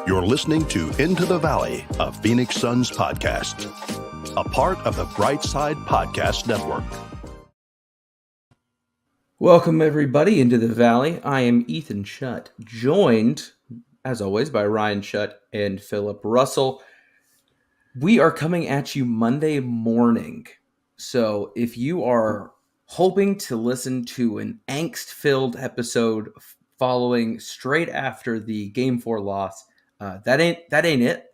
You're listening to Into the Valley, a Phoenix Suns podcast, a part of the Brightside Podcast Network. Welcome, everybody, into the Valley. I am Ethan Schutt, joined, as always, by Ryan Schutt and Philip Russell. We are coming at you Monday morning. So if you are hoping to listen to an angst-filled episode following straight after the Game 4 loss, that ain't it.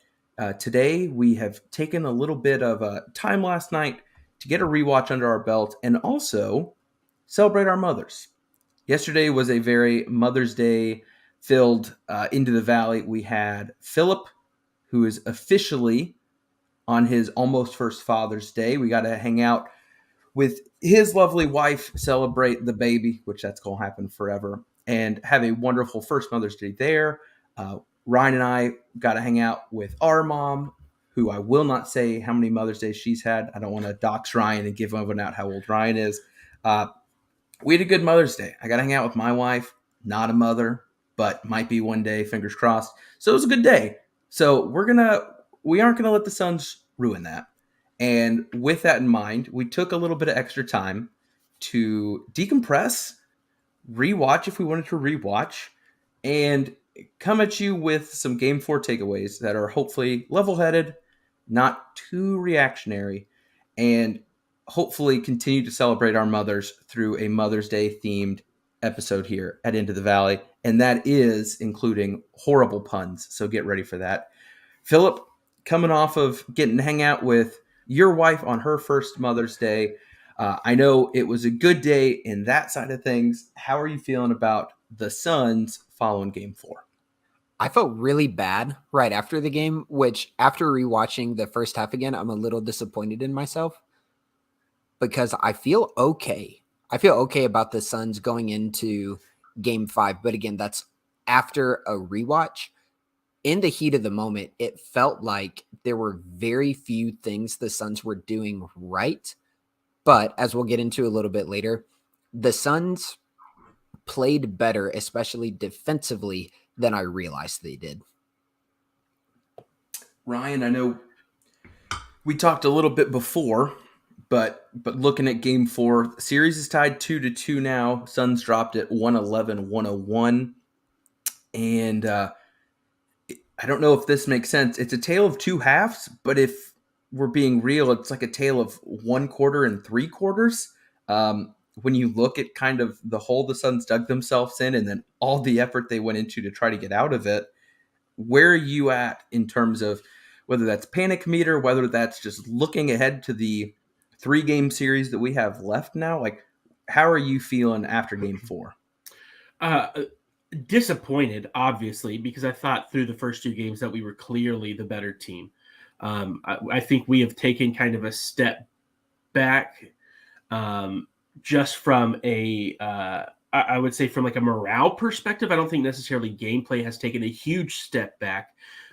Today, we have taken a little bit of time last night to get a rewatch under our belt and also celebrate our mothers. Yesterday was a very Mother's Day filled Into the Valley. We had Philip, who is officially on his almost first Father's Day. We got to hang out with his lovely wife, celebrate the baby, which that's going to happen forever, and have a wonderful first Mother's Day there. Ryan and I got to hang out with our mom, who I will not say how many Mother's Days she's had. I don't want to dox Ryan and give everyone out how old Ryan is. We had a good Mother's Day. I got to hang out with my wife, not a mother, but might be one day, fingers crossed. So it was a good day. So we aren't going to let the Suns ruin that. And with that in mind, we took a little bit of extra time to decompress, rewatch if we wanted to rewatch, and come at you with some Game 4 takeaways that are hopefully level-headed, not too reactionary, and hopefully continue to celebrate our mothers through a Mother's Day themed episode here at Into the Valley. And that is including horrible puns. So get ready for that. Philip, coming off of getting to hang out with your wife on her first Mother's Day, I know it was a good day in that side of things. How are you feeling about the Suns following Game 4? I felt really bad right after the game, which after rewatching the first half again, I'm a little disappointed in myself because I feel okay. I feel okay about the Suns going into Game 5. But again, that's after a rewatch. In the heat of the moment, it felt like there were very few things the Suns were doing right. But as we'll get into a little bit later, the Suns played better, especially defensively, than I realized they did. Ryan, I know we talked a little bit before, but looking at Game 4, the series is tied 2-2 now. Suns dropped it 111-101. And I don't know if this makes sense. It's a tale of two halves, but if we're being real, it's like a tale of one quarter and three quarters. When you look at kind of the hole the Suns dug themselves in and then all the effort they went into to try to get out of it, where are you at in terms of whether that's panic meter, whether that's just looking ahead to the 3-game series that we have left now? Like, how are you feeling after Game 4? Disappointed, obviously, because I thought through the first 2 games that we were clearly the better team. I think we have taken kind of a step back just from I would say from like a morale perspective. I don't think necessarily gameplay has taken a huge step back,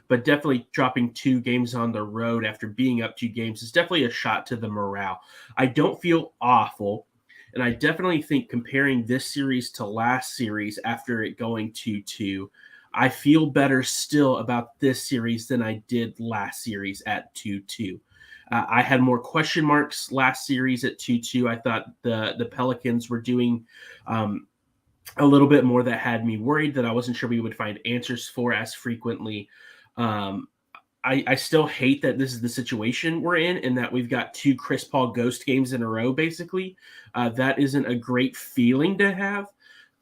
but definitely dropping 2 games on the road after being up 2 games is definitely a shot to the morale. I don't feel awful. And I definitely think comparing this series to last series after it going 2-2, I feel better still about this series than I did last series at 2-2. I had more question marks last series at 2-2. I thought the Pelicans were doing a little bit more that had me worried that I wasn't sure we would find answers for as frequently. I still hate that this is the situation we're in and that we've got 2 Chris Paul ghost games in a row, basically. That isn't a great feeling to have.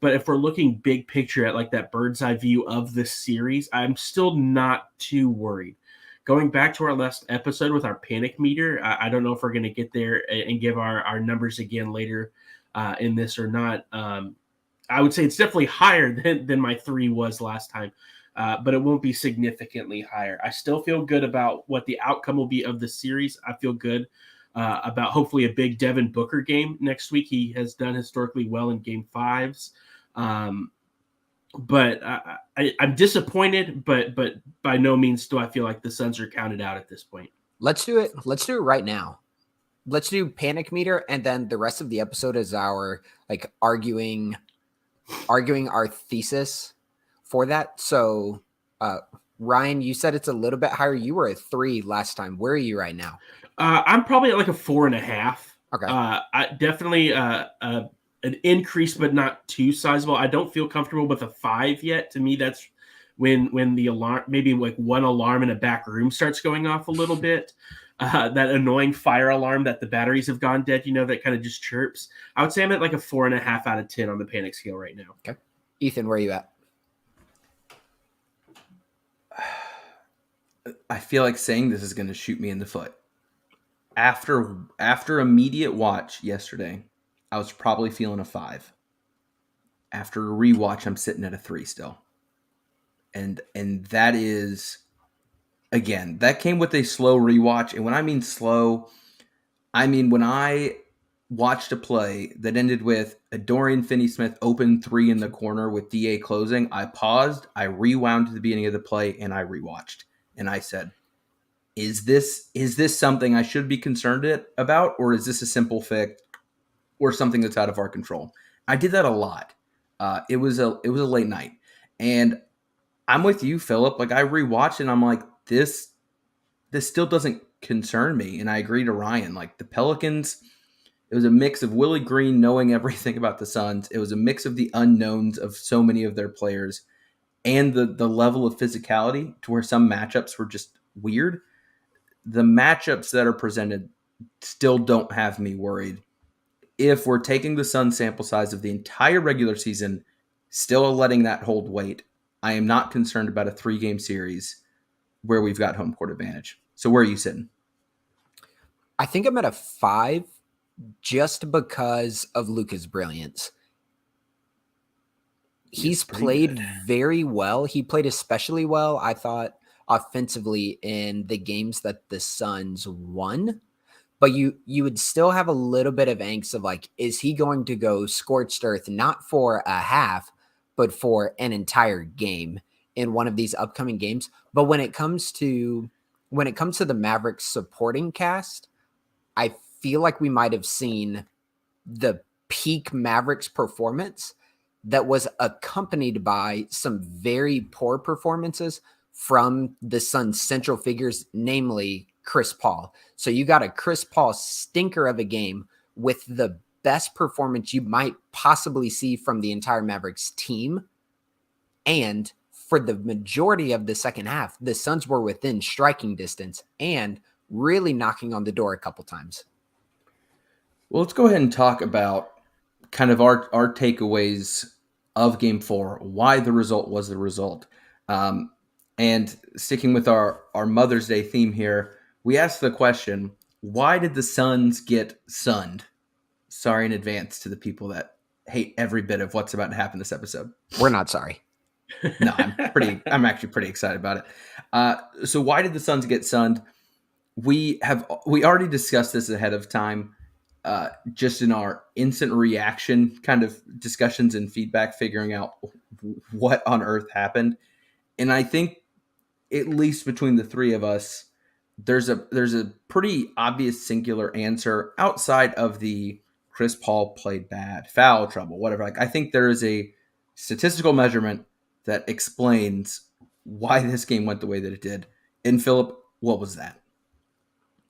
But if we're looking big picture at like that bird's eye view of this series, I'm still not too worried. Going back to our last episode with our panic meter, I don't know if we're going to get there and give our numbers again later in this or not. I would say it's definitely higher than my 3 was last time. But it won't be significantly higher. I still feel good about what the outcome will be of the series. I feel good about hopefully a big Devin Booker game next week. He has done historically well in Game 5s. But I'm disappointed, but by no means do I feel like the Suns are counted out at this point. Let's do it. Let's do it right now. Let's do panic meter, and then the rest of the episode is our like arguing our thesis for that. So Ryan, you said it's a little bit higher. You were a 3 last time. Where are you right now? I'm probably at like a 4.5. Okay. I definitely an increase, but not too sizable. I don't feel comfortable with a 5 yet. To me, that's when the alarm, maybe like one alarm in a back room starts going off a little bit. That annoying fire alarm that the batteries have gone dead, that kind of just chirps. I would say I'm at like a 4.5 out of 10 on the panic scale right now. Okay. Ethan, where are you at? I feel like saying this is going to shoot me in the foot. After immediate watch yesterday, I was probably feeling a 5. After a rewatch, I'm sitting at a 3 still. And that is, again, that came with a slow rewatch. And when I mean slow, I mean when I watched a play that ended with a Dorian Finney-Smith open 3 in the corner with DA closing, I paused, I rewound to the beginning of the play, and I rewatched. And I said, is this something I should be concerned about, or is this a simple fix or something that's out of our control? I did that a lot. It was a late night, and I'm with you, Philip. Like, I rewatched and I'm like, this still doesn't concern me. And I agree to Ryan. Like, the Pelicans, it was a mix of Willie Green knowing everything about the Suns. It was a mix of the unknowns of so many of their players, and the level of physicality to where some matchups were just weird. The matchups that are presented still don't have me worried. If we're taking the Sun sample size of the entire regular season, still letting that hold weight, I am not concerned about a 3-game series where we've got home court advantage. So where are you sitting? I think I'm at a 5 just because of Luka's brilliance. He's played very well. He played especially well, I thought, offensively in the games that the Suns won. But you would still have a little bit of angst of like, is he going to go scorched earth, not for a half, but for an entire game in one of these upcoming games? But when it comes to the Mavericks supporting cast, I feel like we might have seen the peak Mavericks performance that was accompanied by some very poor performances from the Suns' central figures, namely Chris Paul. So you got a Chris Paul stinker of a game with the best performance you might possibly see from the entire Mavericks team. And for the majority of the second half, the Suns were within striking distance and really knocking on the door a couple times. Well, let's go ahead and talk about kind of our takeaways of Game 4, why the result was the result. And sticking with our Mother's Day theme here, we asked the question, why did the Suns get sunned? Sorry in advance to the people that hate every bit of what's about to happen this episode. We're not sorry. No, I'm actually pretty excited about it. So why did the Suns get sunned? We already discussed this ahead of time, just in our instant reaction kind of discussions and feedback, figuring out what on earth happened. And I think, at least between the three of us, there's a pretty obvious singular answer outside of the Chris Paul played bad, foul trouble, whatever. Like, I think there is a statistical measurement that explains why this game went the way that it did. And Philip, what was that?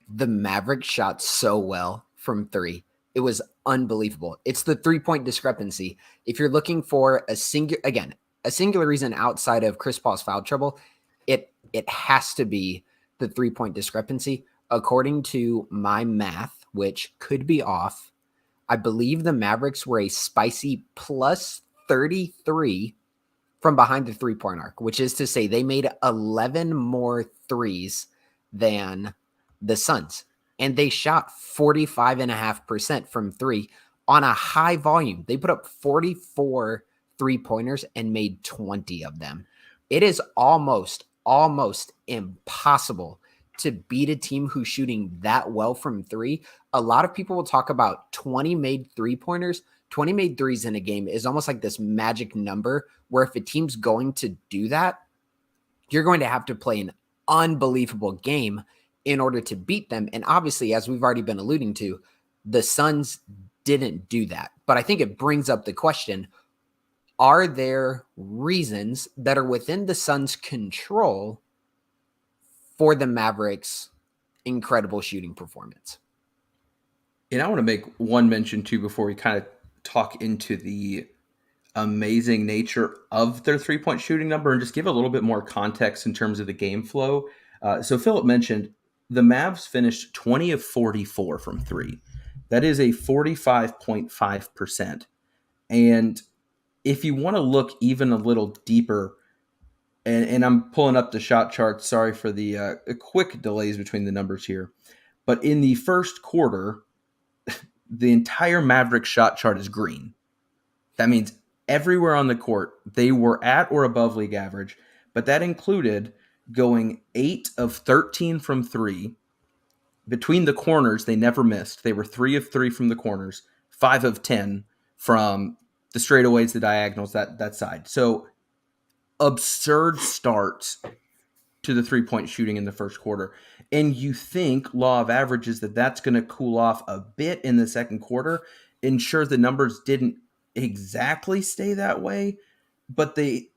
The Mavericks shot so well from 3. It was unbelievable. It's the 3-point discrepancy. If you're looking for a singular reason outside of Chris Paul's foul trouble, it has to be the 3-point discrepancy. According to my math, which could be off, I believe the Mavericks were a spicy plus 33 from behind the 3-point arc, which is to say they made 11 more threes than the Suns. And they shot 45.5% from 3 on a high volume. They put up 44 3-pointers and made 20 of them. It is almost impossible to beat a team who's shooting that well from 3. A lot of people will talk about 20 made 3-pointers. 20 made threes in a game is almost like this magic number where if a team's going to do that, you're going to have to play an unbelievable game in order to beat them. And obviously, as we've already been alluding to, the Suns didn't do that. But I think it brings up the question, are there reasons that are within the Suns' control for the Mavericks' incredible shooting performance. And I want to make one mention too before we kind of talk into the amazing nature of their three-point shooting number and just give a little bit more context in terms of the game flow. So Philip mentioned the Mavs finished 20 of 44 from three. That is a 45.5%. And if you want to look even a little deeper, and I'm pulling up the shot charts, sorry for the quick delays between the numbers here, but in the first quarter, the entire Mavericks shot chart is green. That means everywhere on the court, they were at or above league average, but that included going 8 of 13 from three. Between the corners, they never missed. They were 3 of 3 from the corners, 5 of 10 from the straightaways, the diagonals, that side. So absurd starts to the three-point shooting in the first quarter. And you think law of averages that's going to cool off a bit in the second quarter. And sure, the numbers didn't exactly stay that way, but they,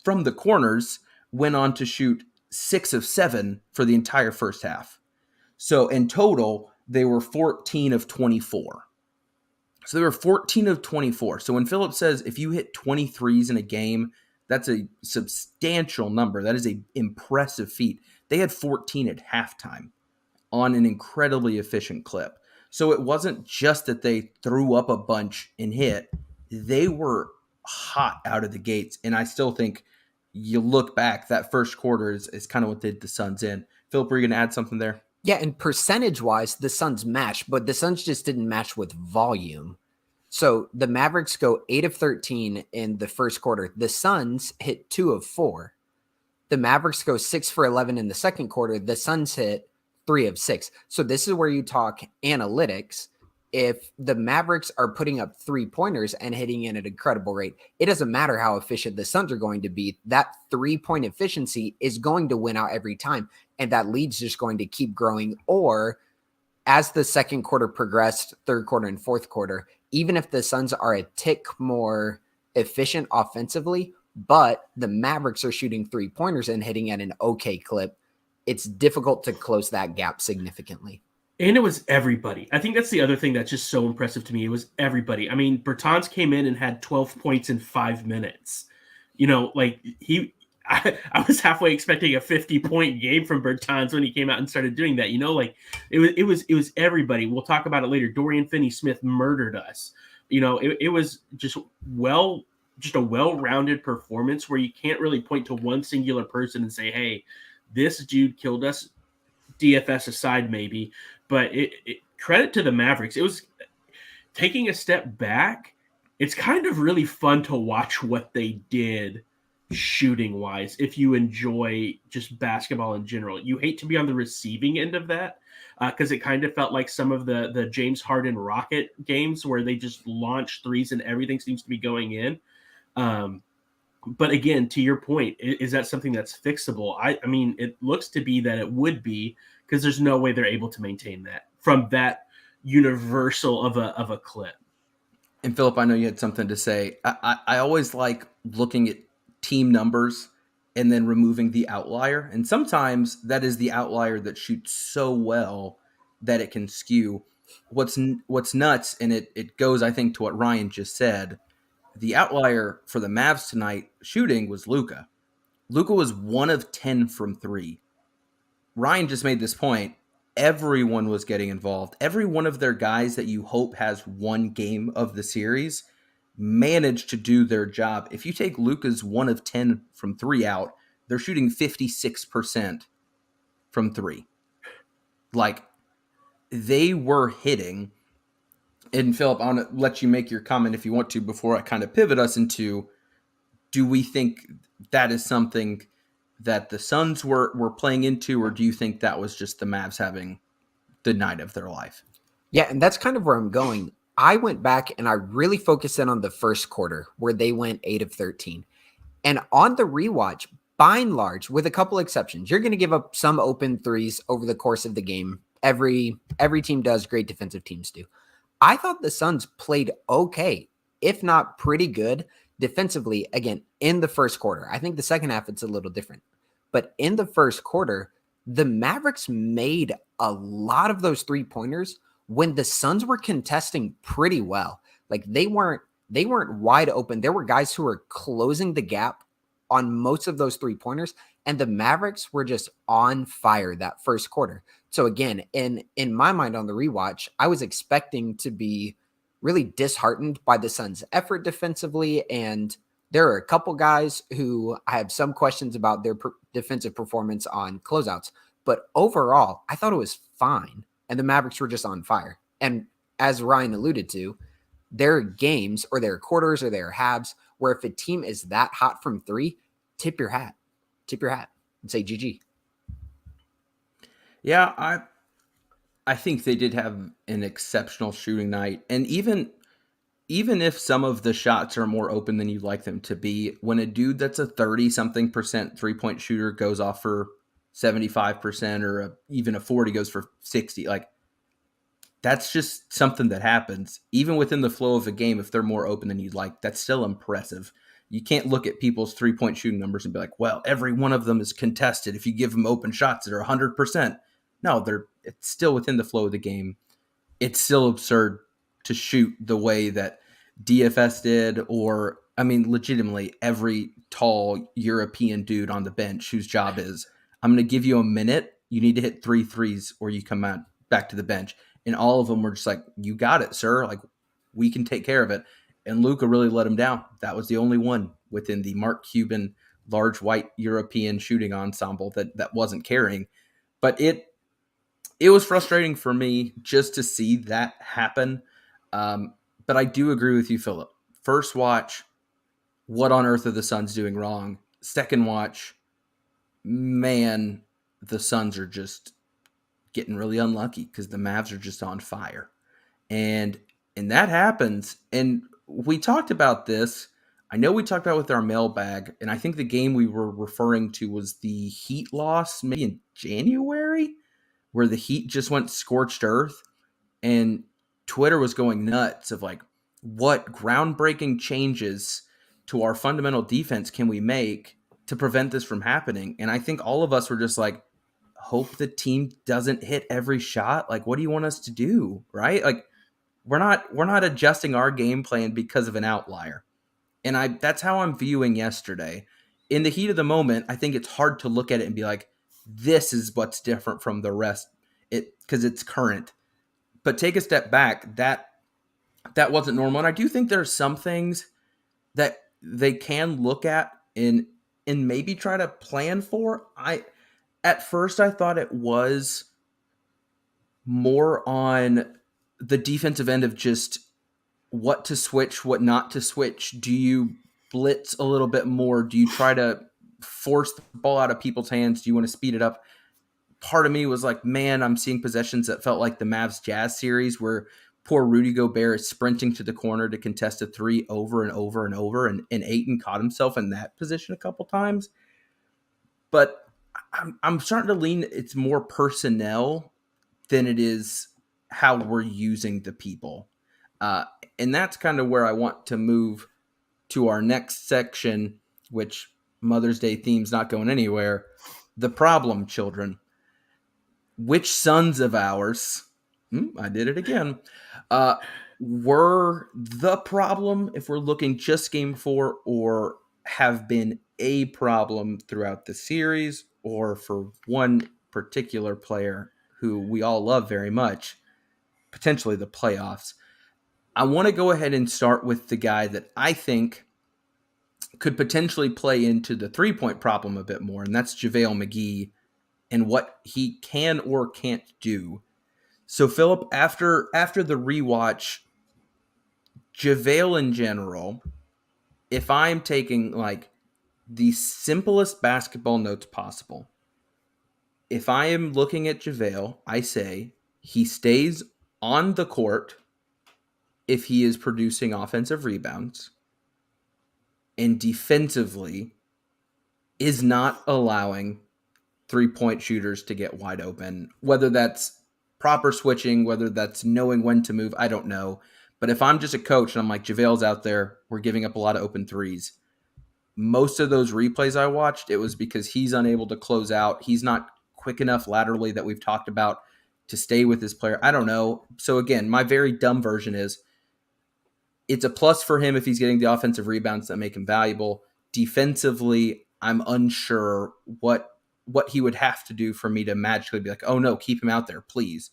from the corners, went on to shoot 6 of 7 for the entire first half. So in total, they were 14 of 24. So they were 14 of 24. So when Philip says if you hit 23s in a game, that's a substantial number. That is an impressive feat. They had 14 at halftime on an incredibly efficient clip. So it wasn't just that they threw up a bunch and hit. They were hot out of the gates. And I still think you look back, that first quarter is kind of what did the Suns in. Philip, were you going to add something there? Yeah, and percentage-wise, the Suns matched, but the Suns just didn't match with volume. So the Mavericks go 8 of 13 in the first quarter. The Suns hit 2 of 4. The Mavericks go 6 for 11 in the second quarter. The Suns hit 3 of 6. So this is where you talk analytics. If the Mavericks are putting up three-pointers and hitting in at an incredible rate, it doesn't matter how efficient the Suns are going to be. That three-point efficiency is going to win out every time, and that lead's just going to keep growing. Or as the second quarter progressed, third quarter and fourth quarter, even if the Suns are a tick more efficient offensively, but the Mavericks are shooting three-pointers and hitting at an okay clip, it's difficult to close that gap significantly. And it was everybody. I think that's the other thing that's just so impressive to me. It was everybody. I mean, Bertans came in and had 12 points in 5 minutes. You know, like I was halfway expecting a 50-point game from Bertans when he came out and started doing that. You know, like it was everybody. We'll talk about it later. Dorian Finney-Smith murdered us. You know, it was just a well-rounded performance where you can't really point to one singular person and say, hey, this dude killed us, DFS aside maybe. But credit to the Mavericks. It was taking a step back. It's kind of really fun to watch what they did shooting wise. If you enjoy just basketball in general, you hate to be on the receiving end of that because it kind of felt like some of the James Harden Rocket games where they just launch threes and everything seems to be going in. But again, to your point, is that something that's fixable? I mean, it looks to be that it would be, because there's no way they're able to maintain that from that universal of a clip. And Philip, I know you had something to say. I always like looking at team numbers and then removing the outlier. And sometimes that is the outlier that shoots so well that it can skew. What's nuts, and it goes, I think, to what Ryan just said. The outlier for the Mavs tonight shooting was Luka. Luka was 1 of 10 from 3. Ryan just made this point. Everyone was getting involved. Every one of their guys that you hope has one game of the series managed to do their job. If you take Luka's 1 of 10 from 3 out, they're shooting 56% from 3. Like, they were hitting. And Philip, I want to let you make your comment if you want to before I kind of pivot us into, do we think that is something that the Suns were playing into, or do you think that was just the Mavs having the night of their life? Yeah, and that's kind of where I'm going. I went back and I really focused in on the first quarter where they went 8 of 13. And on the rewatch, by and large, with a couple exceptions, you're going to give up some open threes over the course of the game. Every team does, great defensive teams do. I thought the Suns played okay, if not pretty good defensively, again, in the first quarter. I think the second half, it's a little different. But in the first quarter, the Mavericks made a lot of those 3-pointers when the Suns were contesting pretty well. Like they weren't wide open. There were guys who were closing the gap on most of those 3-pointers, and the Mavericks were just on fire that first quarter. So again, in my mind on the rewatch, I was expecting to be really disheartened by the Suns' effort defensively, and there are a couple guys who I have some questions about their defensive performance on closeouts. But overall, I thought it was fine, and the Mavericks were just on fire. And as Ryan alluded to, there are games or there are quarters or there are halves where if a team is that hot from 3, tip your hat and say GG. Yeah, I think they did have an exceptional shooting night. And even if some of the shots are more open than you'd like them to be, when a dude that's a 30-something% 3-point shooter goes off for 75% or even a 40 goes for 60, like that's just something that happens. Even within the flow of a game, if they're more open than you'd like, that's still impressive. You can't look at people's 3-point shooting numbers and be like, well, every one of them is contested. If you give them open shots that are 100%, no, it's still within the flow of the game. It's still absurd to shoot the way that DFS did, or, I mean, legitimately every tall European dude on the bench whose job is, I'm going to give you a minute. You need to hit 3 threes or you come out back to the bench. And all of them were just like, you got it, sir. Like, we can take care of it. And Luka really let him down. That was the only one within the Mark Cuban large white European shooting ensemble that wasn't carrying. But it was frustrating for me just to see that happen. But I do agree with you, Philip. First watch, what on earth are the Suns doing wrong? Second watch, man, the Suns are just getting really unlucky because the Mavs are just on fire. And that happens. And we talked about this. I know we talked about it with our mailbag, and I think the game we were referring to was the Heat loss maybe in January, where the Heat just went scorched earth, and Twitter was going nuts of like, what groundbreaking changes to our fundamental defense can we make to prevent this from happening? And I think all of us were just like, hope the team doesn't hit every shot. Like, what do you want us to do? Right? Like, we're not adjusting our game plan because of an outlier. And that's how I'm viewing yesterday. In the heat of the moment, I think it's hard to look at it and be like, this is what's different from the rest, because it's current. But take a step back, that wasn't normal. And I do think there are some things that they can look at and maybe try to plan for. At first I thought it was more on the defensive end of just what to switch, what not to switch. Do you blitz a little bit more? Do you try to force the ball out of people's hands? Do you want to speed it up? Part of me was like, man, I'm seeing possessions that felt like the Mavs Jazz series where poor Rudy Gobert is sprinting to the corner to contest a 3 over and over and over, and Ayton caught himself in that position a couple times. But I'm starting to lean it's more personnel than it is how we're using the people. And that's kind of where I want to move to our next section, which Mother's Day theme's not going anywhere. The problem children. Which sons of ours, I did it again, were the problem if we're looking just game 4, or have been a problem throughout the series, or for one particular player who we all love very much, potentially the playoffs. I want to go ahead and start with the guy that I think could potentially play into the 3-point problem a bit more, and that's JaVale McGee and what he can or can't do. So, Philip, after the rewatch, JaVale in general, if I'm taking like the simplest basketball notes possible, if I am looking at JaVale, I say he stays on the court if he is producing offensive rebounds, and defensively is not allowing 3-point shooters to get wide open, whether that's proper switching, whether that's knowing when to move, I don't know. But if I'm just a coach and I'm like, JaVale's out there, we're giving up a lot of open threes. Most of those replays I watched, it was because he's unable to close out. He's not quick enough laterally that we've talked about to stay with this player? I don't know. So again, my very dumb version is it's a plus for him if he's getting the offensive rebounds that make him valuable. Defensively, I'm unsure what he would have to do for me to magically be like, oh no, keep him out there, please.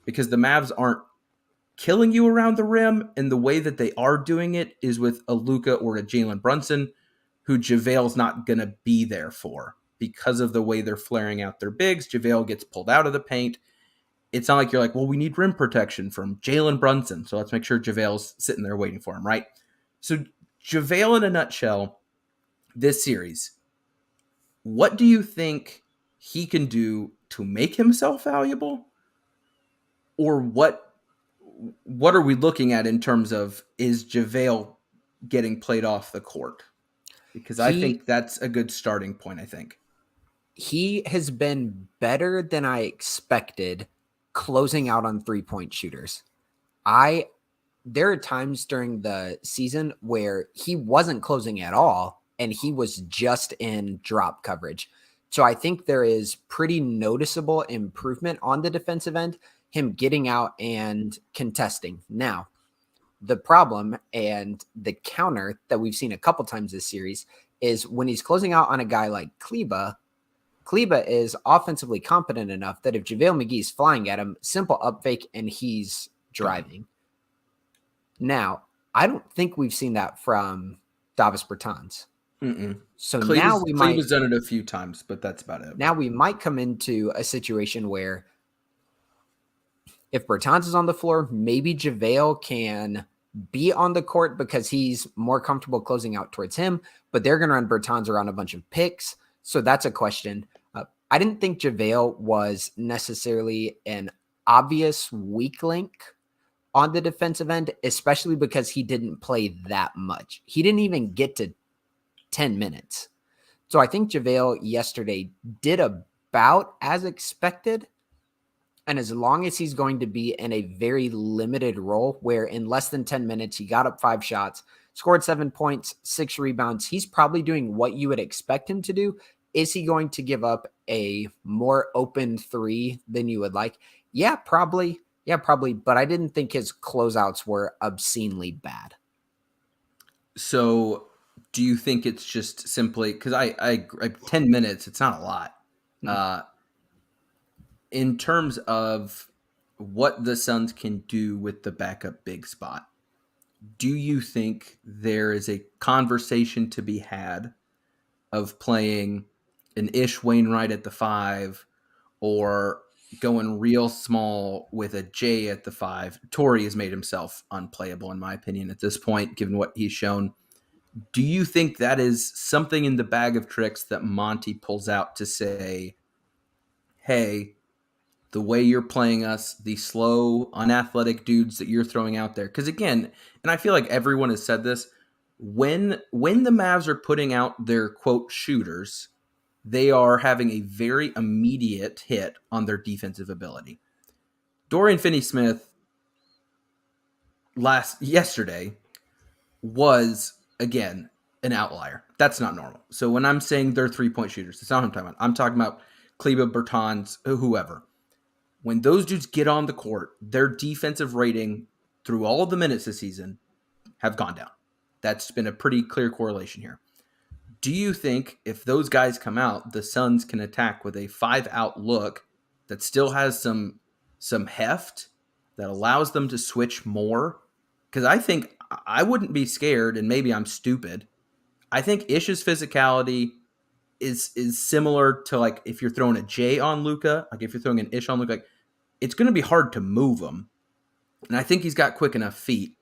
Because the Mavs aren't killing you around the rim, and the way that they are doing it is with a Luka or a Jalen Brunson, who JaVale's not going to be there for because of the way they're flaring out their bigs. JaVale gets pulled out of the paint. It's not like you're like, well, we need rim protection from Jalen Brunson, so let's make sure JaVale's sitting there waiting for him, right? So JaVale in a nutshell, this series, what do you think he can do to make himself valuable? Or what are we looking at in terms of, is JaVale getting played off the court? Because I think that's a good starting point, I think. He has been better than I expected closing out on 3-point shooters. There are times during the season where he wasn't closing at all, and he was just in drop coverage. So I think there is pretty noticeable improvement on the defensive end, him getting out and contesting. Now, the problem and the counter that we've seen a couple times this series is when he's closing out on a guy like Kleba is offensively competent enough that if JaVale McGee's flying at him, simple up fake and he's driving. Now, I don't think we've seen that from Davis Bertans. So now Kleber's done it a few times, but that's about it. Now we might come into a situation where if Bertans is on the floor, maybe JaVale can be on the court because he's more comfortable closing out towards him, but they're going to run Bertans around a bunch of picks. So that's a question. I didn't think JaVale was necessarily an obvious weak link on the defensive end, especially because he didn't play that much. He didn't even get to 10 minutes. So I think JaVale yesterday did about as expected. And as long as he's going to be in a very limited role where in less than 10 minutes, he got up 5 shots, scored 7 points, 6 rebounds, he's probably doing what you would expect him to do. Is he going to give up a more open 3 than you would like? Yeah, probably. But I didn't think his closeouts were obscenely bad. So do you think it's just simply because I 10 minutes, it's not a lot. In terms of what the Suns can do with the backup big spot, do you think there is a conversation to be had of playing an Ish Wainwright at the 5 or going real small with a J at the 5? Torrey has made himself unplayable, in my opinion, at this point, given what he's shown. Do you think that is something in the bag of tricks that Monty pulls out to say, hey, the way you're playing us, the slow, unathletic dudes that you're throwing out there? Because again, and I feel like everyone has said this, when the Mavs are putting out their, quote, shooters, they are having a very immediate hit on their defensive ability. Dorian Finney-Smith yesterday was, again, an outlier. That's not normal. So when I'm saying they're 3-point shooters, that's not what I'm talking about. I'm talking about Kleba, Bertans, whoever. When those dudes get on the court, their defensive rating through all of the minutes this season have gone down. That's been a pretty clear correlation here. Do you think if those guys come out, the Suns can attack with a 5-out look that still has some heft that allows them to switch more? Because I think I wouldn't be scared, and maybe I'm stupid. I think Ish's physicality is similar to like if you're throwing a J on Luka, like if you're throwing an Ish on Luka, like it's going to be hard to move him. And I think he's got quick enough feet.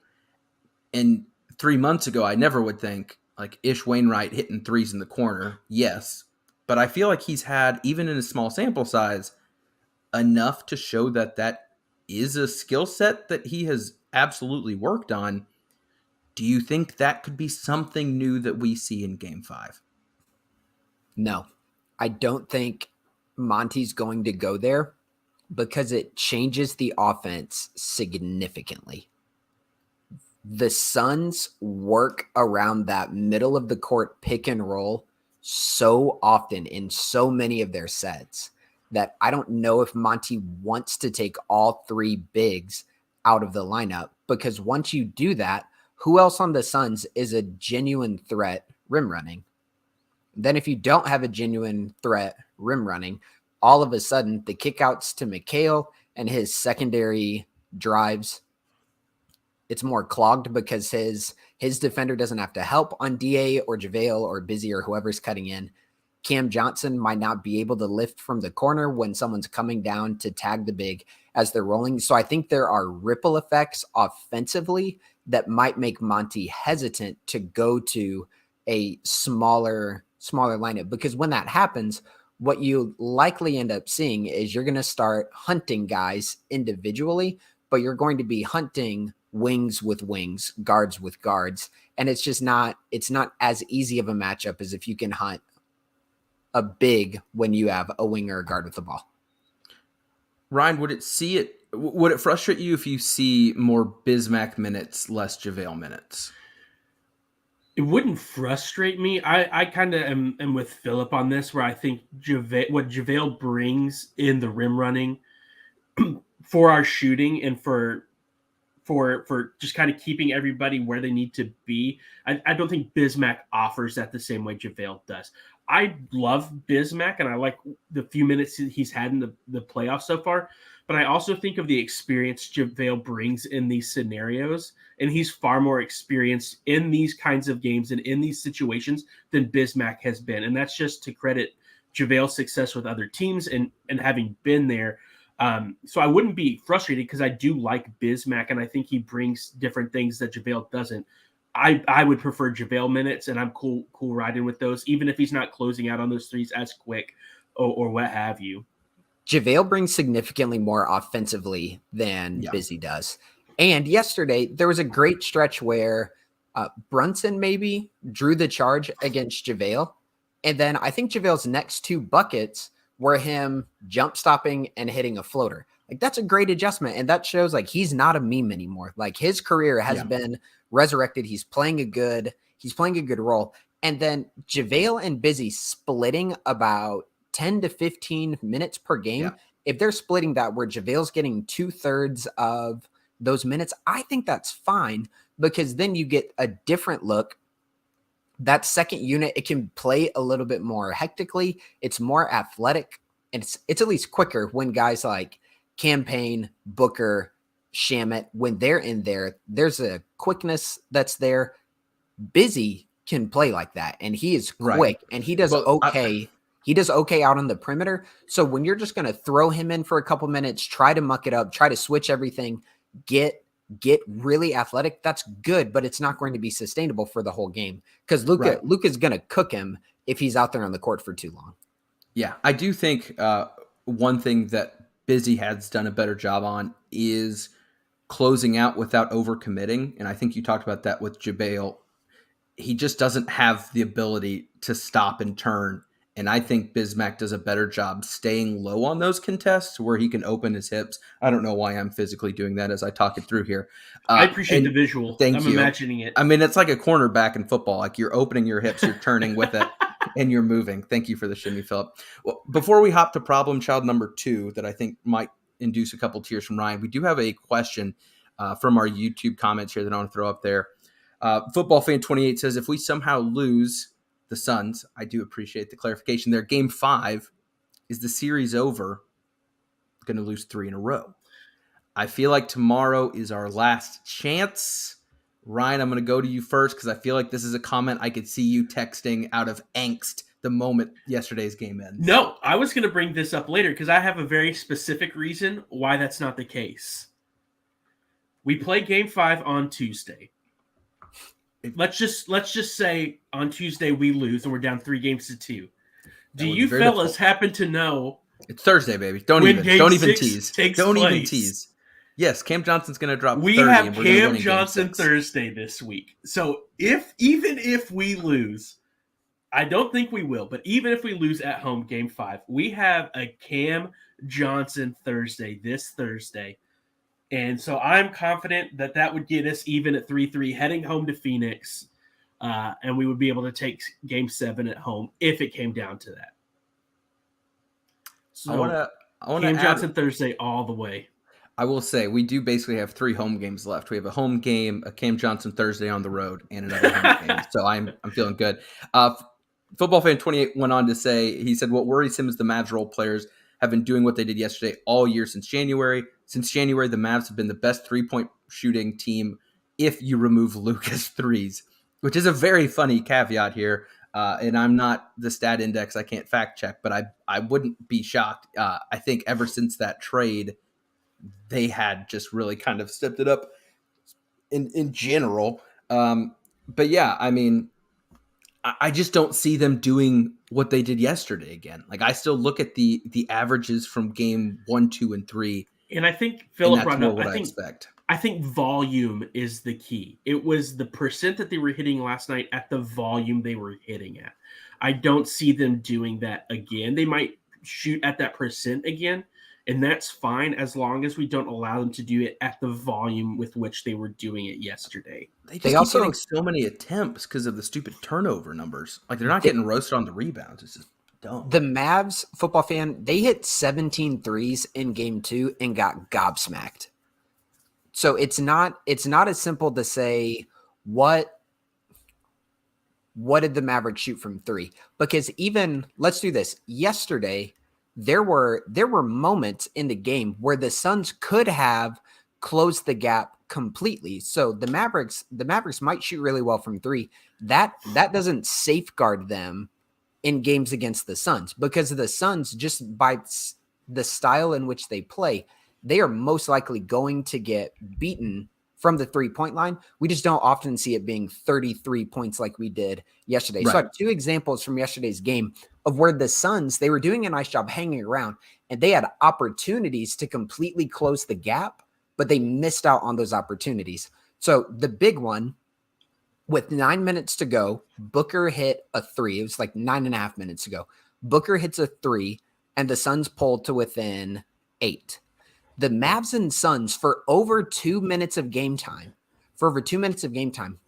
And 3 months ago, I never would think like Ish Wainwright hitting threes in the corner. Yes. But I feel like he's had, even in a small sample size, enough to show that is a skill set that he has absolutely worked on. Do you think that could be something new that we see in Game 5? No, I don't think Monty's going to go there because it changes the offense significantly. The Suns work around that middle of the court pick and roll so often in so many of their sets that I don't know if Monty wants to take all three bigs out of the lineup, because once you do that, who else on the Suns is a genuine threat rim running? Then if you don't have a genuine threat rim running, all of a sudden the kickouts to McHale and his secondary drives, it's more clogged because his defender doesn't have to help on DA or JaVale or Busy or whoever's cutting in. Cam Johnson might not be able to lift from the corner when someone's coming down to tag the big as they're rolling. So I think there are ripple effects offensively that might make Monty hesitant to go to a smaller lineup, because when that happens, what you likely end up seeing is you're going to start hunting guys individually, but you're going to be hunting wings with wings, guards with guards. And it's not as easy of a matchup as if you can hunt a big when you have a wing or a guard with the ball. Ryan, would it frustrate you if you see more Bismack minutes, less JaVale minutes? It wouldn't frustrate me. I kind of am with Philip on this, where I think what JaVale brings in the rim running for our shooting and for just kind of keeping everybody where they need to be. I don't think Bismack offers that the same way JaVale does. I love Bismack, and I like the few minutes he's had in the playoffs so far, but I also think of the experience JaVale brings in these scenarios, and he's far more experienced in these kinds of games and in these situations than Bismack has been. And that's just to credit JaVale's success with other teams and having been there. So I wouldn't be frustrated, because I do like Bismack, and I think he brings different things that JaVale doesn't. I would prefer JaVale minutes, and I'm cool riding with those, even if he's not closing out on those threes as quick or what have you. JaVale brings significantly more offensively than Busy does. And yesterday, there was a great stretch where Brunson maybe drew the charge against JaVale. And then I think JaVale's next two buckets were him jump stopping and hitting a floater. Like, that's a great adjustment. And that shows like he's not a meme anymore. Like, his career has been resurrected. He's playing a good role. And then JaVale and Busy splitting about 10 to 15 minutes per game. Yeah. If they're splitting that where JaVale's getting 2/3 of those minutes, I think that's fine, because then you get a different look. That second unit, it can play a little bit more hectically. It's more athletic, and it's at least quicker when guys like Campaign, Booker, Shamet, when they're in there, there's a quickness that's there. Busy can play like that, and he is quick, and he does okay. He does okay out on the perimeter. So when you're just going to throw him in for a couple minutes, try to muck it up, try to switch everything, get really athletic, that's good, but it's not going to be sustainable for the whole game, because Luka's going to cook him if he's out there on the court for too long. Yeah, I do think one thing that Busy has done a better job on is closing out without overcommitting, and I think you talked about that with JaVale. He just doesn't have the ability to stop and turn, and I think Bismack does a better job staying low on those contests where he can open his hips. I don't know why I'm physically doing that as I talk it through here. I appreciate the visual. I'm imagining it. I mean, it's like a cornerback in football. Like, you're opening your hips, you're turning with it, and you're moving. Thank you for the shimmy, Philip. Well, before we hop to problem child number 2 that I think might induce a couple tears from Ryan, we do have a question from our YouTube comments here that I want to throw up there. Football Fan 28 says, if we somehow lose the Suns, I do appreciate the clarification there, Game 5, is the series over? Going to lose 3 in a row. I feel like tomorrow is our last chance. Ryan, I'm going to go to you first, because I feel like this is a comment I could see you texting out of angst the moment yesterday's game ends. No, I was going to bring this up later, because I have a very specific reason why that's not the case. We play Game 5 on Tuesday. Let's just say on Tuesday we lose and we're down 3-2. Do you fellas happen to know? It's Thursday, baby. Don't even tease. Even tease. Yes, Cam Johnson's going to drop 30. We have Cam Johnson Thursday this week. So even if we lose, I don't think we will, but even if we lose at home Game 5, we have a Cam Johnson Thursday this Thursday. And so I'm confident that would get us even at 3-3 heading home to Phoenix. And we would be able to take Game 7 at home if it came down to that. I want So to Cam add. Johnson Thursday all the way. I will say we do basically have 3 home games left. We have a home game, a Cam Johnson Thursday on the road, and another home game. So I'm feeling good. Football Fan 28 went on to say, he said, what worries him is the Mavs role players have been doing what they did yesterday all year since January. Since January, the Mavs have been the best 3-point shooting team if you remove Luka's threes, which is a very funny caveat here. And I'm not the stat index. I can't fact check, but I wouldn't be shocked. I think ever since that trade, they had just really kind of stepped it up in general. But yeah, I mean, I just don't see them doing what they did yesterday again. Like I still look at the averages from game 1, 2, and 3, And I think and Philip that's brought more up, what I expect. I think volume is the key. It was the percent that they were hitting last night at the volume they were hitting at. I don't see them doing that again. They might shoot at that percent again, and that's fine as long as we don't allow them to do it at the volume with which they were doing it yesterday. They just They keep also- getting so many attempts because of the stupid turnover numbers. Like they're not getting roasted on the rebounds. It's just dumb. The Mavs, Football Fan, they hit 17 threes in game 2 and got gobsmacked. So it's not as simple to say what did the Mavericks shoot from 3? Because even let's do this. Yesterday, there were moments in the game where the Suns could have closed the gap completely. So the Mavericks might shoot really well from 3. That doesn't safeguard them in games against the Suns, because the Suns, just by the style in which they play, they are most likely going to get beaten from the 3-point line. We just don't often see it being 33 points like we did yesterday. Right. So I have 2 examples from yesterday's game of where the Suns, they were doing a nice job hanging around and they had opportunities to completely close the gap, but they missed out on those opportunities. So the big one, with 9 minutes to go, Booker hit a 3. It was like 9.5 minutes to go. Booker hits a 3 and the Suns pulled to within 8. The Mavs and Suns for over 2 minutes of game time,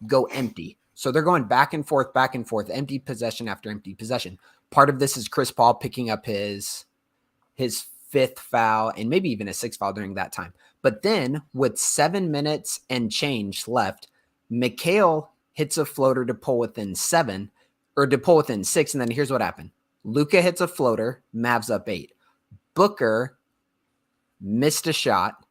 go empty. So they're going back and forth, empty possession after empty possession. Part of this is Chris Paul picking up his 5th foul and maybe even a 6th foul during that time. But then with 7 minutes and change left, Mikal hits a floater to pull within 7 or to pull within 6. And then here's what happened. Luka hits a floater, Mavs up 8. Booker missed a shot.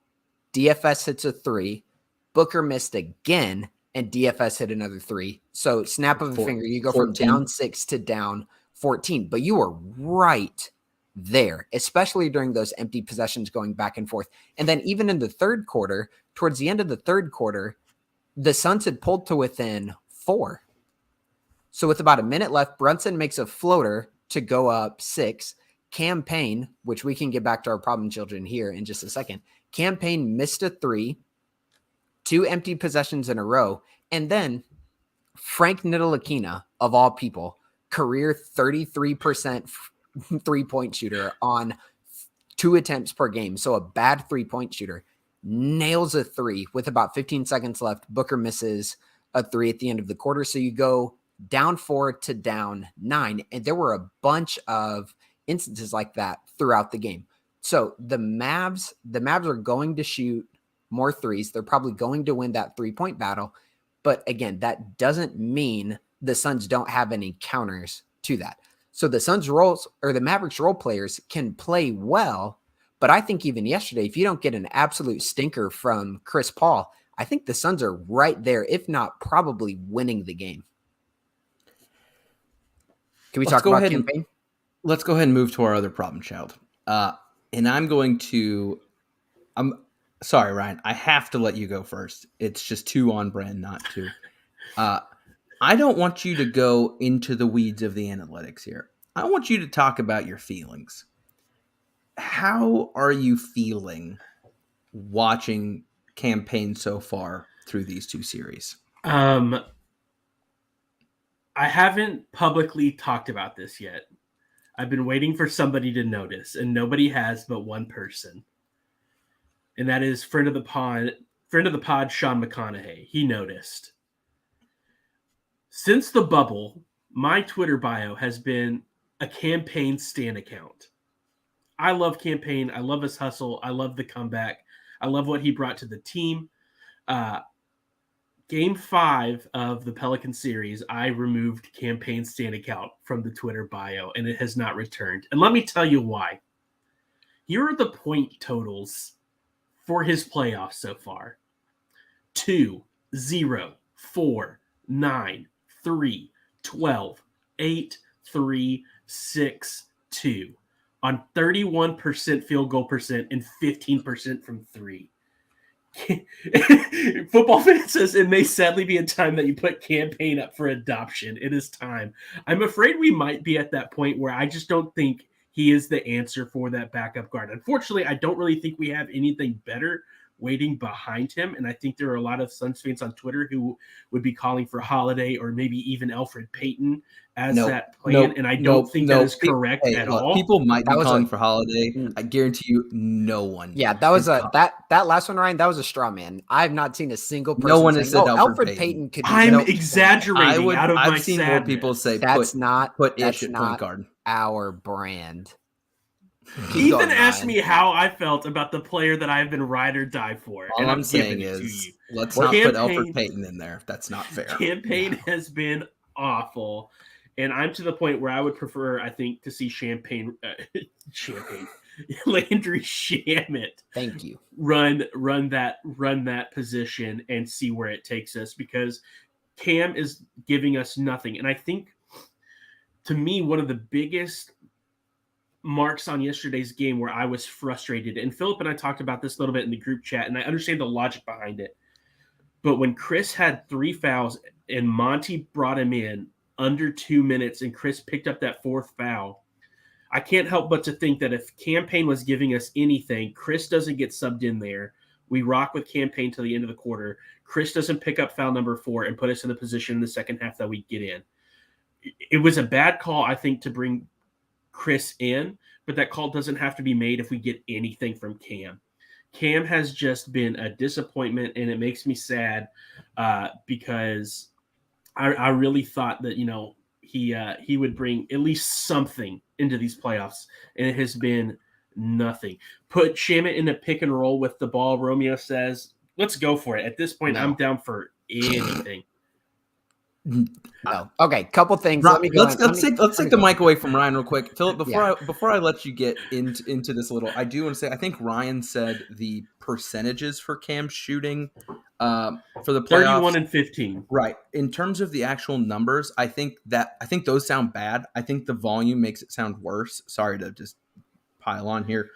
DFS hits a 3. Booker missed again, and DFS hit another 3. So snap of a finger, you go 14. from down 6 to down 14. But you were right there, especially during those empty possessions going back and forth. And then even in the third quarter, towards the end of the third quarter, the Suns had pulled to within 4. So with about a minute left, Brunson makes a floater to go up 6. Cam Payne, which we can get back to our problem children here in just a second. Cam Payne missed a 3, 2 empty possessions in a row. And then Frank Ntilikina, of all people, career 33% 3-point shooter on 2 attempts per game. So a bad 3-point shooter, nails a 3 with about 15 seconds left. Booker misses a 3 at the end of the quarter. So you go down 4 to down 9. And there were a bunch of instances like that throughout the game. So the Mavs are going to shoot more 3s. They're probably going to win that 3-point battle. But again, that doesn't mean the Suns don't have any counters to that. So the Mavericks role players can play well, but I think even yesterday, if you don't get an absolute stinker from Chris Paul, I think the Suns are right there, if not probably winning the game. Can we talk about campaign? Let's go ahead and move to our other problem child. And I'm sorry, Ryan, I have to let you go first. It's just 2 on brand, not 2. I don't want you to go into the weeds of the analytics here. I want you to talk about your feelings. How are you feeling watching campaign so far through these 2 series? I haven't publicly talked about this yet. I've been waiting for somebody to notice, and nobody has but one person. And that is friend of the pod, Sean McConaughey. He noticed. Since the bubble, my Twitter bio has been a campaign stan account. I love Campaign. I love his hustle. I love the comeback. I love what he brought to the team. Game 5 of the Pelican series, I removed Campaign stand account from the Twitter bio, and it has not returned. And let me tell you why. Here are the point totals for his playoffs so far. 2, 0, 4, 9, 3, 12, 8, 3, 6, 2 on 31% field goal percent and 15% from 3. Football fan says it may sadly be a time that you put Campaign up for adoption. It is time. I'm afraid we might be at that point where I just don't think he is the answer for that backup guard. Unfortunately, I don't really think we have anything better waiting behind him. And I think there are a lot of Suns fans on Twitter who would be calling for Holiday or maybe even Alfred Payton as that plan. And I don't think that is correct at all. People might be calling for Holiday. I guarantee you no one. Yeah, that was that last one, Ryan, that was a straw man. I have not seen a single person no one has said Alfred Payton could be. I'm exaggerating out of my I've seen sadness. more people say that's put Ish at point guard. Our brand. Ethan asked me how I felt about the player that I've been ride or die for. All I'm saying is, let's not put Alfred Payton in there. That's not fair. Campaign has been awful, and I'm to the point where I would prefer, I think, to see Landry Shamet. Thank you. Run that position and see where it takes us, because Cam is giving us nothing. And I think, to me, one of the biggest marks on yesterday's game where I was frustrated, and Philip and I talked about this a little bit in the group chat, and I understand the logic behind it, but when Chris had 3 fouls and Monty brought him in under 2 minutes and Chris picked up that 4th foul, I can't help but to think that if Campaign was giving us anything, Chris doesn't get subbed in there. We rock with Campaign till the end of the quarter. Chris doesn't pick up foul number 4 and put us in the position in the second half that we get in. It was a bad call, I think, to bring Chris in, but that call doesn't have to be made if we get anything from Cam. Cam has just been a disappointment, and it makes me sad because I really thought that, he would bring at least something into these playoffs, and it has been nothing. Put Shamet in a pick and roll with the ball, Romeo says. Let's go for it. At this point, I'm down for anything. No. Okay, couple things. Let's take the mic away from Ryan real quick. Philip, before I let you get into this a little, I do want to say I think Ryan said the percentages for Cam shooting for the playoffs, 31 and 15. Right. In terms of the actual numbers, I think those sound bad. I think the volume makes it sound worse. Sorry to just pile on here.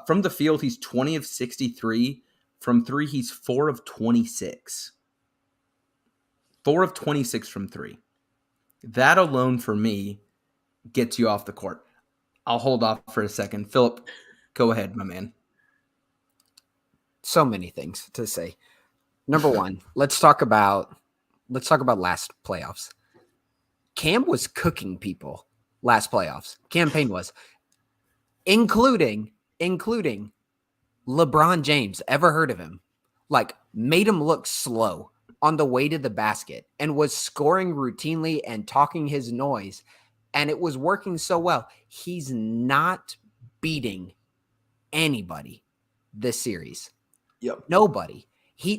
From the field, he's 20 of 63. From 3, he's 4 of 26. 4 of 26 from 3. That alone for me gets you off the court. I'll hold off for a second. Philip, go ahead, my man. So many things to say. Number one, let's talk about last playoffs. Cam was cooking people last playoffs. Campaign was, including LeBron James. Ever heard of him? Made him look slow on the way to the basket and was scoring routinely and talking his noise, and it was working so well. He's not beating anybody this series. Yep. Nobody.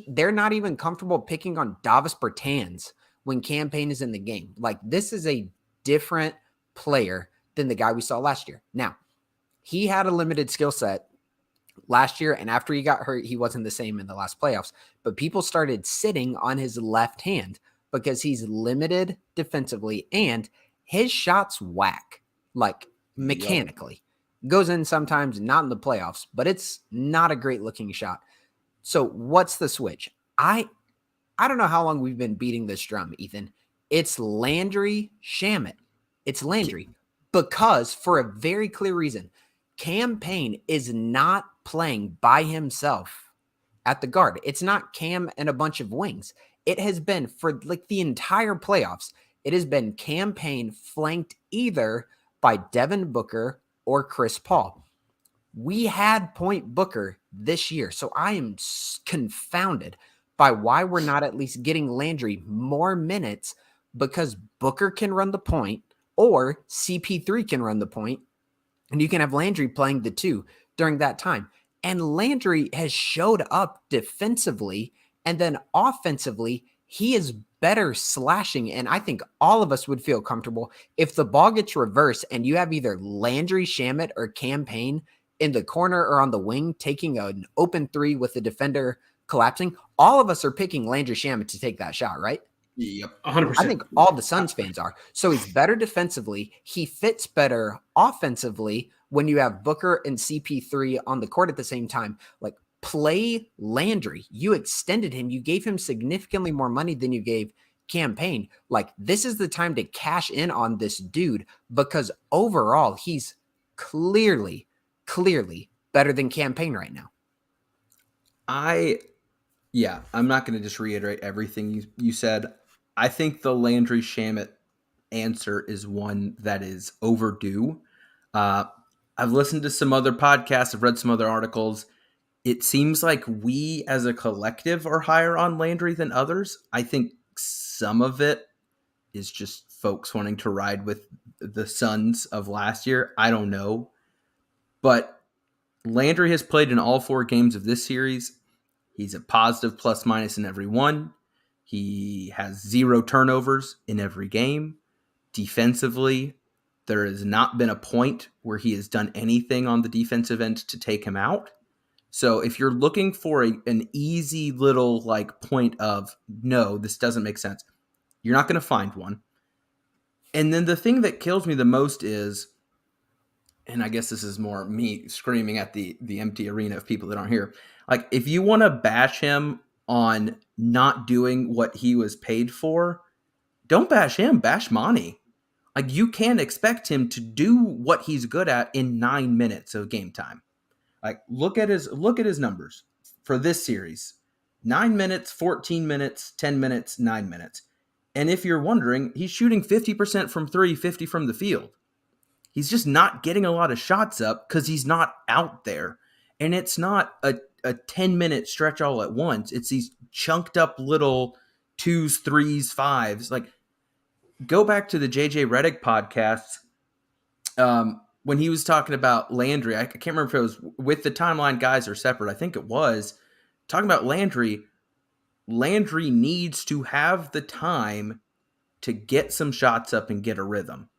They're not even comfortable picking on Davis Bertans when Campaign is in the game. This is a different player than the guy we saw last year. Now, he had a limited skill set last year, and after he got hurt, he wasn't the same in the last playoffs. But people started sitting on his left hand because he's limited defensively, and his shots whack, mechanically. Goes in sometimes, not in the playoffs, but it's not a great looking shot. So what's the switch? I don't know how long we've been beating this drum, Ethan. It's Landry Shamet. It's Landry, because for a very clear reason, Campaign is not playing by himself at the guard. It's not Cam and a bunch of wings. It has been for the entire playoffs. It has been Campaign flanked either by Devin Booker or Chris Paul. We had Point Booker this year, so I am confounded by why we're not at least getting Landry more minutes, because Booker can run the point or CP3 can run the point And you can have Landry playing the 2 during that time. And Landry has showed up defensively, and then offensively, he is better slashing. And I think all of us would feel comfortable if the ball gets reversed and you have either Landry Shamet or Cam Payne in the corner or on the wing taking an open 3 with the defender collapsing. All of us are picking Landry Shamet to take that shot, right? Yep. 100%. I think all the Suns fans are. So he's better defensively. He fits better offensively when you have Booker and CP3 on the court at the same time. Like, play Landry. You extended him. You gave him significantly more money than you gave Cam Payne. Like, this is the time to cash in on this dude because overall he's clearly better than Cam Payne right now. I'm not going to just reiterate everything you said. I think the Landry Shamet answer is one that is overdue. I've listened to some other podcasts. I've read some other articles. It seems like we as a collective are higher on Landry than others. I think some of it is just folks wanting to ride with the Suns of last year. I don't know. But Landry has played in all 4 games of this series. He's a positive plus minus in every one. He has 0 turnovers in every game. Defensively, there has not been a point where he has done anything on the defensive end to take him out. So if you're looking for an easy little point of, no, this doesn't make sense, you're not going to find one. And then the thing that kills me the most is, and I guess this is more me screaming at the empty arena of people that aren't here. Like, if you want to bash him on not doing what he was paid for, don't bash him, bash Monty. Like, you can't expect him to do what he's good at in 9 minutes of game time. Like, look at his numbers for this series. 9 minutes, 14 minutes, 10 minutes, 9 minutes. And if you're wondering, he's shooting 50% from 3, 50 from the field. He's just not getting a lot of shots up because he's not out there. And it's not a 10-minute stretch all at once. It's these chunked up little 2s, 3s, 5s. Like, go back to the JJ Redick podcasts when he was talking about Landry. I can't remember if it was with the timeline guys or separate. I think it was. Talking about Landry. Landry needs to have the time to get some shots up and get a rhythm.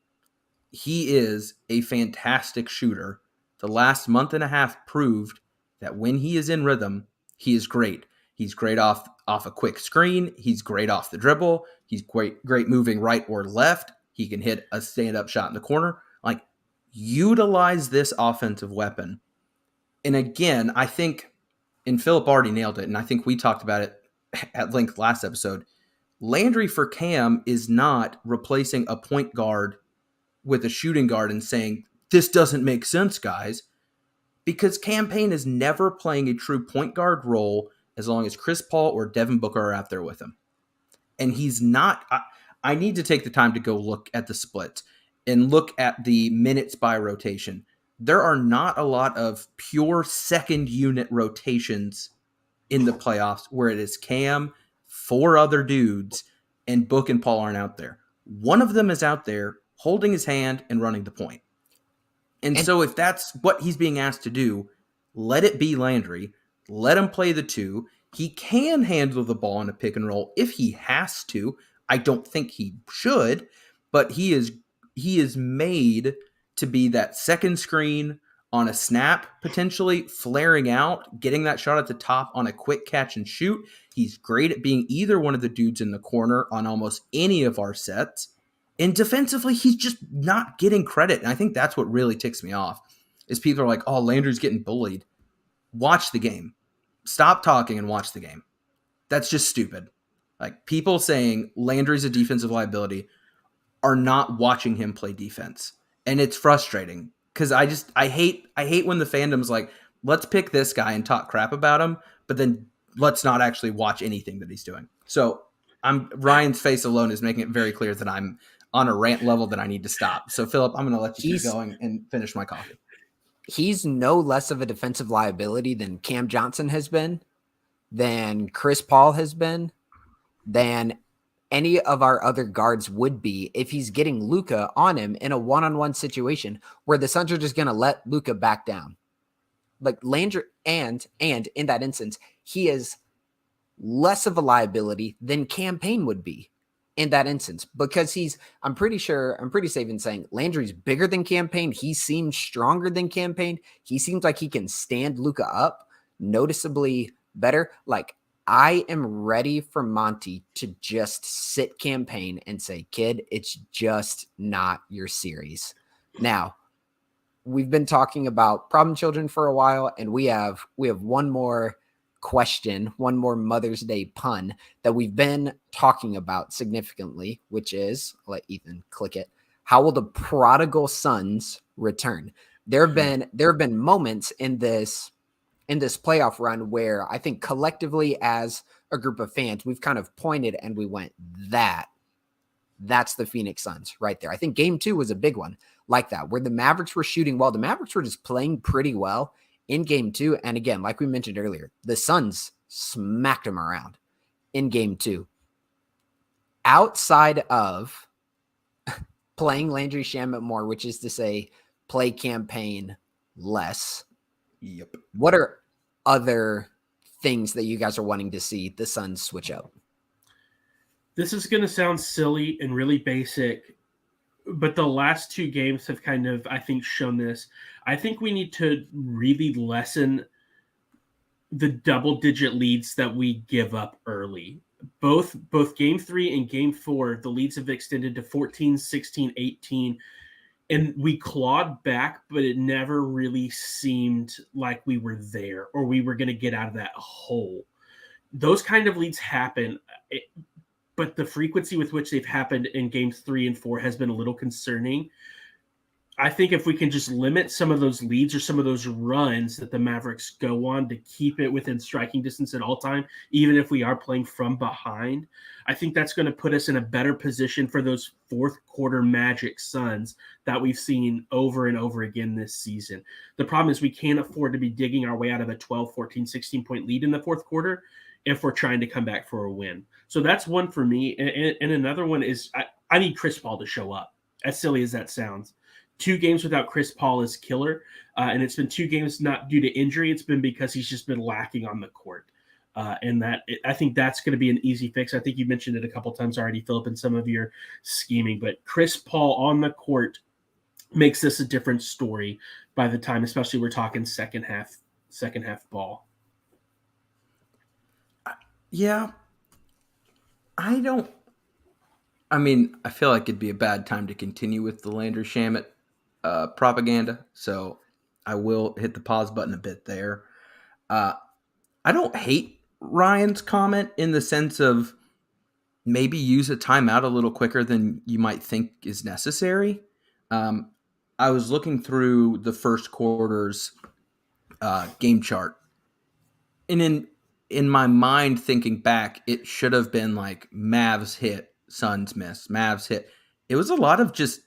He is a fantastic shooter. The last month and a half proved that when he is in rhythm, he is great. He's great off a quick screen. He's great off the dribble. He's great moving right or left. He can hit a stand-up shot in the corner. Like, utilize this offensive weapon. And again, I think, and Philip already nailed it, and I think we talked about it at length last episode, Landry for Cam is not replacing a point guard with a shooting guard and saying, this doesn't make sense, guys. Because Cam Payne is never playing a true point guard role as long as Chris Paul or Devin Booker are out there with him. And he's not. I need to take the time to go look at the splits and look at the minutes by rotation. There are not a lot of pure second unit rotations in the playoffs where it is Cam, 4 other dudes, and Book and Paul aren't out there. One of them is out there holding his hand and running the point. And so if that's what he's being asked to do, let it be Landry. Let him play the 2. He can handle the ball in a pick and roll if he has to. I don't think he should, but he is made to be that second screen on a snap, potentially flaring out, getting that shot at the top on a quick catch and shoot. He's great at being either one of the dudes in the corner on almost any of our sets. And defensively, he's just not getting credit. And I think that's what really ticks me off, is people are like, oh, Landry's getting bullied. Watch the game. Stop talking and watch the game. That's just stupid. Like, people saying Landry's a defensive liability are not watching him play defense. And it's frustrating because I hate when the fandom's like, let's pick this guy and talk crap about him, but then let's not actually watch anything that he's doing. So Ryan's face alone is making it very clear that I'm on a rant level that I need to stop. So, Philip, I'm going to let you keep going and finish my coffee. He's no less of a defensive liability than Cam Johnson has been, than Chris Paul has been, than any of our other guards would be if he's getting Luka on him in a one-on-one situation where the Suns are just going to let Luka back down. Like Landry, and in that instance, he is less of a liability than Campaign would be in that instance, because I'm pretty safe in saying Landry's bigger than Campaign. He seems stronger than Campaign. He seems like he can stand Luka up noticeably better. Like, I am ready for Monty to just sit Campaign and say, kid, it's just not your series. Now, we've been talking about problem children for a while, and we have one more question, one more Mother's Day pun that we've been talking about significantly, which is, I'll let Ethan click it. How will the prodigal sons return? There have been moments in this playoff run where I think collectively as a group of fans, we've kind of pointed and we went, that's the Phoenix Suns right there. I think game 2 was a big one like that, where the Mavericks were shooting well. The Mavericks were just playing pretty well in game 2. And again, like we mentioned earlier, the Suns smacked them around in game 2. Outside of playing Landry Shamet more, which is to say play Campaign less. Yep. What are other things that you guys are wanting to see the Suns switch up? This is going to sound silly and really basic, but the last 2 games have kind of, I think, shown this. I think we need to really lessen the double-digit leads that we give up early. Both game 3 and game 4, the leads have extended to 14, 16, 18, and we clawed back, but it never really seemed like we were there or we were going to get out of that hole. Those kind of leads happen, but the frequency with which they've happened in games 3 and 4 has been a little concerning. I think if we can just limit some of those leads or some of those runs that the Mavericks go on to keep it within striking distance at all time, even if we are playing from behind, I think that's going to put us in a better position for those fourth quarter Magic Suns that we've seen over and over again this season. The problem is we can't afford to be digging our way out of a 12, 14, 16-point lead in the fourth quarter if we're trying to come back for a win. So that's one for me. And another one is I need Chris Paul to show up, as silly as that sounds. 2 games without Chris Paul is killer. And it's been 2 games not due to injury. It's been because he's just been lacking on the court. I think that's going to be an easy fix. I think you mentioned it a couple times already, Philip, in some of your scheming. But Chris Paul on the court makes this a different story by the time, especially we're talking second half ball. Yeah. I feel like it'd be a bad time to continue with the Landry Shamet propaganda, so I will hit the pause button a bit there. I don't hate Ryan's comment in the sense of maybe use a timeout a little quicker than you might think is necessary. I was looking through the first quarter's game chart, and in my mind, thinking back, it should have been like Mavs hit, Suns miss, Mavs hit. It was a lot of just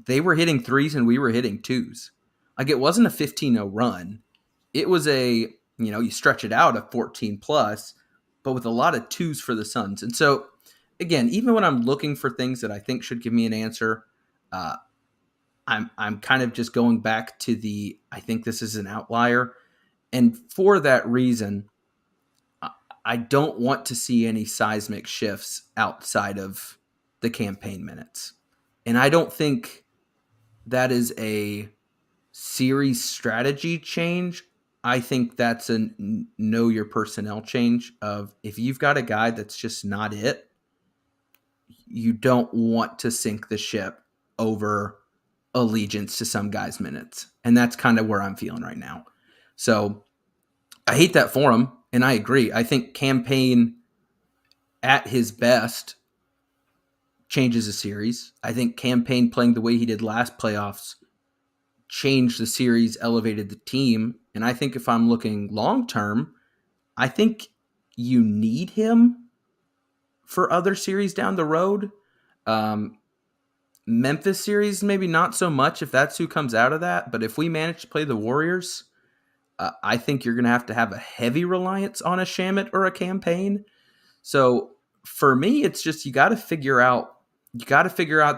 they were hitting threes and we were hitting twos. Like it wasn't a 15-0 run. It was you stretch it out a 14 plus, but with a lot of twos for the Suns. And so, again, even when I'm looking for things that I think should give me an answer, I'm kind of just going back to I think this is an outlier. And for that reason, I don't want to see any seismic shifts outside of the Campaign minutes. And I don't think that is a series strategy change. I think that's a know your personnel change of if you've got a guy that's just not it, you don't want to sink the ship over allegiance to some guy's minutes. And that's kind of where I'm feeling right now. So I hate that for him. And I agree. I think Campaign at his best changes a series. I think Campaign playing the way he did last playoffs changed the series, elevated the team. And I think if I'm looking long-term, I think you need him for other series down the road. Memphis series, maybe not so much if that's who comes out of that. But if we manage to play the Warriors, I think you're going to have a heavy reliance on a Shamet or a Campaign. So for me, it's just you got to figure out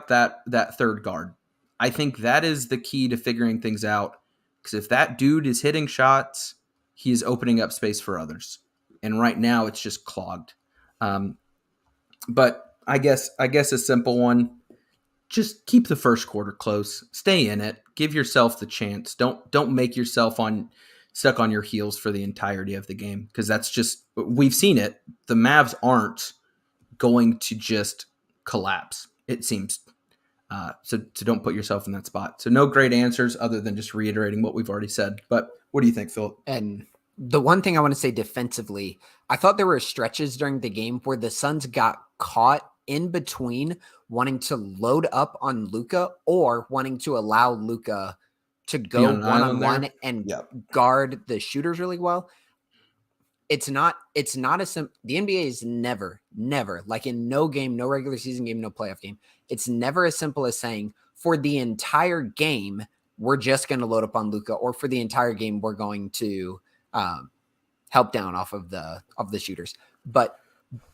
that third guard. I think that is the key to figuring things out, because if that dude is hitting shots, he is opening up space for others. And right now it's just clogged. But I guess a simple one, just keep the first quarter close. Stay in it. Give yourself the chance. Don't make yourself stuck on your heels for the entirety of the game, because that's just, we've seen it. The Mavs aren't going to just collapse, it seems. So don't put yourself in that spot. So no great answers other than just reiterating what we've already said. But what do you think, Phil? And the one thing I want to say defensively, I thought there were stretches during the game where the Suns got caught in between wanting to load up on Luka or wanting to allow Luka to go one-on-one and guard the shooters really well. It's not a the NBA is never, like in no game, no regular season game, no playoff game, it's never as simple as saying for the entire game, we're just going to load up on Luka, or for the entire game, we're going to help down off of the shooters. But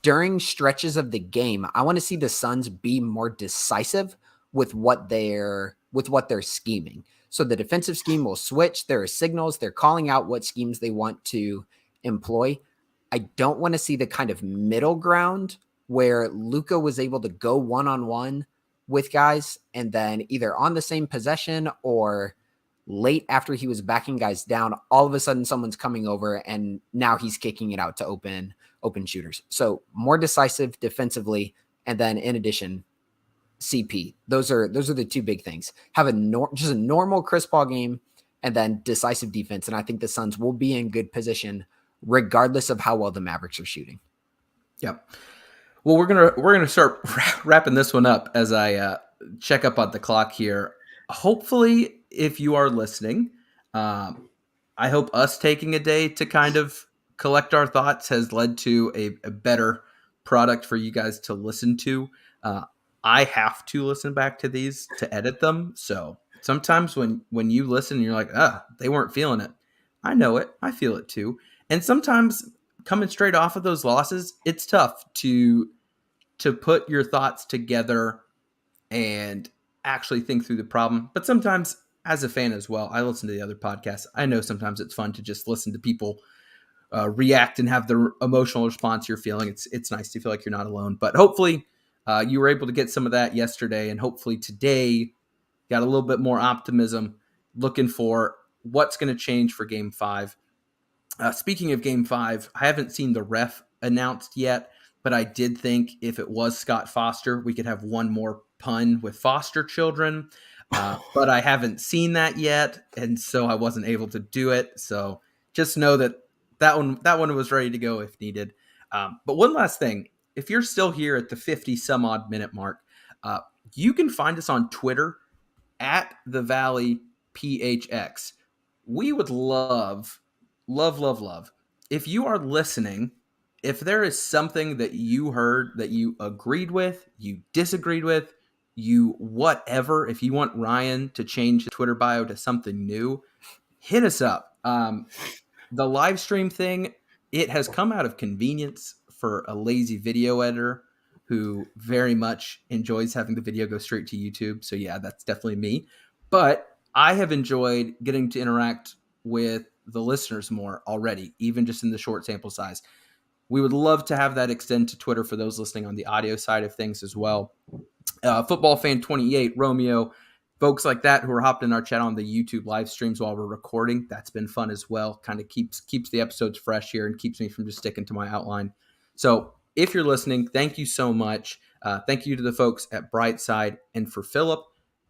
during stretches of the game, I want to see the Suns be more decisive with what they're scheming. So the defensive scheme will switch. There are signals. They're calling out what schemes they want to employ. I don't want to see the kind of middle ground where Luka was able to go one-on-one with guys and then either on the same possession or late after he was backing guys down, all of a sudden someone's coming over and now he's kicking it out to open shooters. So more decisive defensively. And then in addition, CP. Those are the two big things. Have just a normal Chris Paul game and then decisive defense. And I think the Suns will be in good position regardless of how well the Mavericks are shooting. Yep. Well, we're gonna start wrapping this one up as I check up on the clock here. Hopefully, if you are listening, I hope us taking a day to kind of collect our thoughts has led to a better product for you guys to listen to. I have to listen back to these to edit them. So sometimes when you listen, you're like, they weren't feeling it. I know it. I feel it too. And sometimes coming straight off of those losses, it's tough to put your thoughts together and actually think through the problem. But sometimes as a fan as well, I listen to the other podcasts. I know sometimes it's fun to just listen to people react and have the emotional response you're feeling. It's nice to feel like you're not alone. But hopefully you were able to get some of that yesterday, and hopefully today got a little bit more optimism, looking for what's going to change for Game 5. Speaking of Game 5, I haven't seen the ref announced yet, but I did think if it was Scott Foster, we could have one more pun with foster children. But I haven't seen that yet, and so I wasn't able to do it. So just know that one was ready to go if needed. But one last thing, if you're still here at the 50 some odd minute mark, you can find us on Twitter at the Valley PHX. We would love if you are listening, if there is something that you heard that you agreed with, you disagreed with, you whatever, if you want Ryan to change the Twitter bio to something new, hit us up. The live stream thing, it has come out of convenience for a lazy video editor who very much enjoys having the video go straight to YouTube. So yeah, that's definitely me. But I have enjoyed getting to interact with the listeners more already, even just in the short sample size. We would love to have that extend to Twitter for those listening on the audio side of things as well. Football Fan 28, Romeo, folks like that who are hopping in our chat on the YouTube live streams while we're recording. That's been fun as well. Kind of keeps the episodes fresh here and keeps me from just sticking to my outline. So if you're listening, thank you so much. Thank you to the folks at Brightside. And for Philip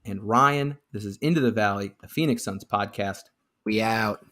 and Ryan, this is Into the Valley, a Phoenix Suns podcast. We out.